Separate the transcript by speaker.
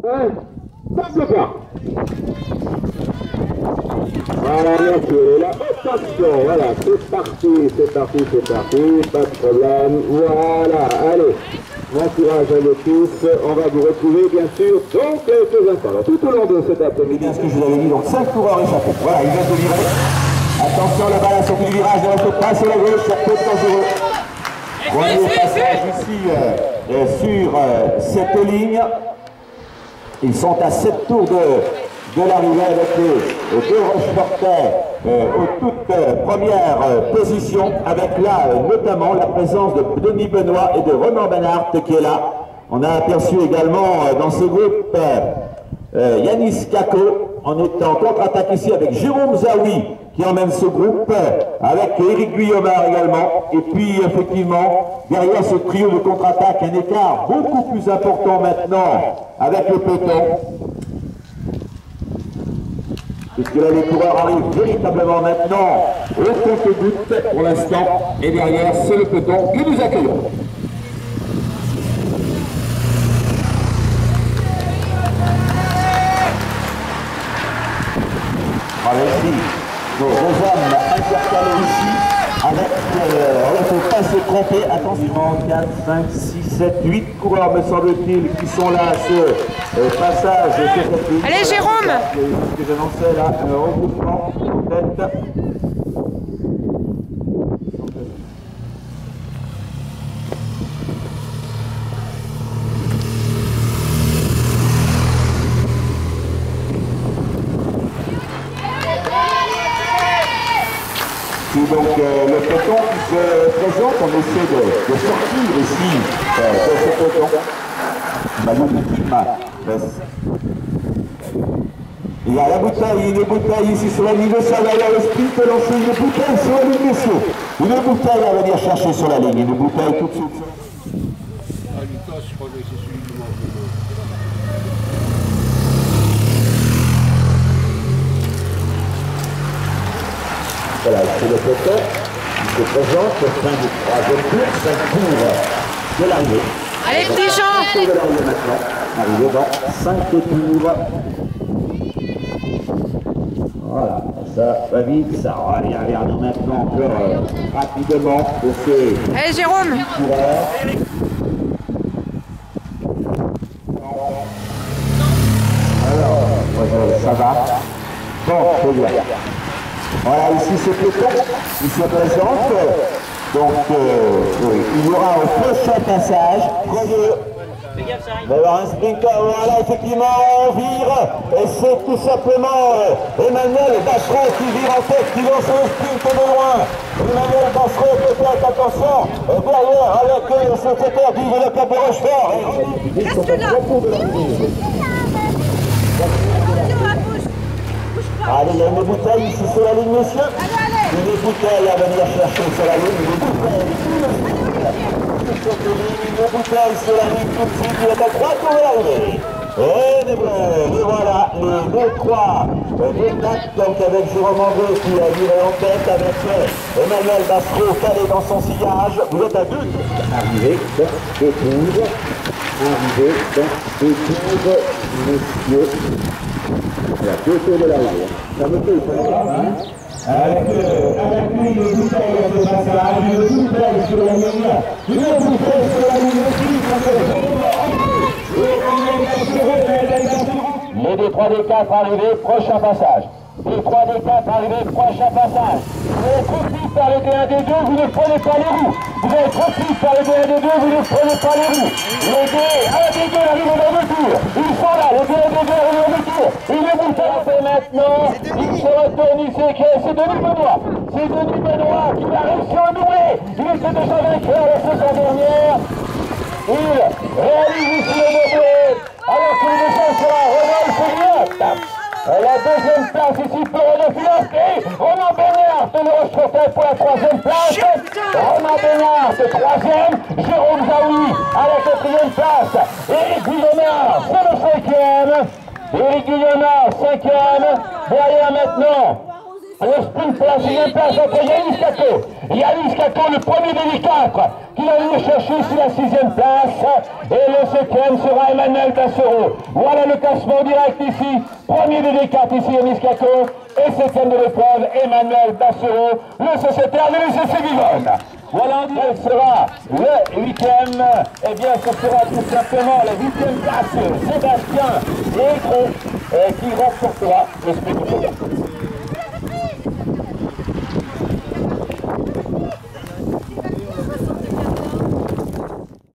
Speaker 1: Ouais, top le pas. Voilà, bien sûr, et là, attention, voilà, c'est parti, c'est parti, c'est parti, pas de problème, voilà, allez, bon courage à vous tous, on va vous retrouver bien sûr dans quelques instants. Alors, tout au long de cet après-midi,
Speaker 2: bien ce que je vous avais dit, donc 5 coureurs échappés, voilà, il vient de virer, attention, le bal a sorti du virage, il reste pas sur la gauche, ça peut être dangereux. Premier passage ici sur cette ligne, ils sont à 7 tours de l'arrivée avec les deux Rochefortais aux toutes premières positions, avec là notamment la présence de Denis Benoît et de Romain Benart qui est là. On a aperçu également dans ce groupe Yanis Kako, on est en contre-attaque ici avec Jérôme Zaoui qui emmène ce groupe, avec Éric Guyomard également, et puis effectivement derrière ce trio de contre-attaque un écart beaucoup plus important maintenant avec le peloton, puisque là les coureurs arrivent véritablement maintenant au compte-gouttes pour l'instant, et derrière c'est le peloton que nous accueillons. Voilà ici, nos deux hommes intercalés ici, avec, il ne faut pas se tromper, attention, 4, 5, 6, 7, 8 coureurs me semble-t-il qui sont là à ce passage sur cette ligne.
Speaker 3: Allez Jérôme!
Speaker 2: Ce que j'annonçais là, un regroupement en tête. Donc le peloton qui se présente, on essaie de sortir ici de ce peloton. Il y a la bouteille, une bouteille ici sur la ligne, ça va, il y a le sprint lancé, une bouteille sur la ligne, messieurs. Une bouteille à venir chercher sur la ligne, une bouteille tout de suite.
Speaker 4: Ah, Lucas, je crois que c'est celui qui mange le moins.
Speaker 2: Voilà, c'est le peloton qui se présente au fin du troisième tour, 5 tours de l'arrivée.
Speaker 3: Allez petits gens!
Speaker 2: De l'arrivée maintenant, arrivé dans 5 tours. Voilà, ça va vite, ça revient vers nous maintenant encore rapidement pour ces
Speaker 3: Allez Jérôme!
Speaker 2: coureurs. Alors, ça va. Bon, c'est bien. Voilà, ici c'est peloton, il se présente, donc oui, il y aura au prochain passage, il va y avoir un sprinter, voilà, effectivement, on vire, et c'est tout simplement Emmanuel Bachereau qui vire en tête, qui lance un sprint de loin. Emmanuel Bachereau, peut-être, attention, derrière, avec le secrétaire du Vélo-Club de Rochefort.
Speaker 3: Reste là!
Speaker 2: Allez, il y a une bouteille ici sur la ligne, monsieur. Une bouteille à venir chercher sur la ligne. Une bouteille sur la ligne tout de suite. Il est à 3 tours l'arrivée. Et voilà, les 2-3 détails, donc avec Jérôme André qui a viré en tête, avec Emmanuel Bachereau calé dans son sillage. Vous êtes à 2 tours. Arrivé dans 2 tours. Arrivé dans 2 tours, messieurs. Il y a 2 tours de l'arrivée. Ça me fait avec lui, une bouteille de passage, une bouteille sur la ligne, une bouteille sur la ligne aussi. Les 2-3 des 4 arrivés, prochain passage. Les 3 des 4 arrivés, prochain passage. Vous êtes trop vite par les D1 des 2, vous ne prenez pas les roues. Vous êtes trop vite par les D1 des 2, vous ne prenez pas les roues. Les D1 des 2 arrivent dans 2 tours. Ils sont là, les D1 des 2 arrivent dans 2 tours. Une bouteille fait maintenant. Il se retourne, il sait que c'est Denis Benoît. C'est Denis Benoît qui va réussir à doubler. Il était déjà vainqueur la saison dernière. Il réalise ici le doublé. Alors que le descend sur la Rodolphe Elliott. La deuxième place ici pour le finance et Romain Benart de Rochefortais pour la 3e place. Romain Benart 3e, Jérôme Zaoui à la 4e place. Éric Guyomard c'est le 5e. Éric Guyomard 5e. Derrière maintenant le sprint pour la 6e place entre Yanis Kako. Yanis Kako, le premier des 4 qui va venir chercher ici la 6e place. Et le septième sera Emmanuel Dassereau. Voilà le classement direct ici. Premier des D4 ici, Yanis Kako. Et septième de l'épreuve, Emmanuel Dassereau, le sociétaire de l'UCC Vivonne. Voilà, quel sera le huitième. Eh bien, ce sera tout simplement la huitième place, Sébastien Aigron, qui remportera le sprint.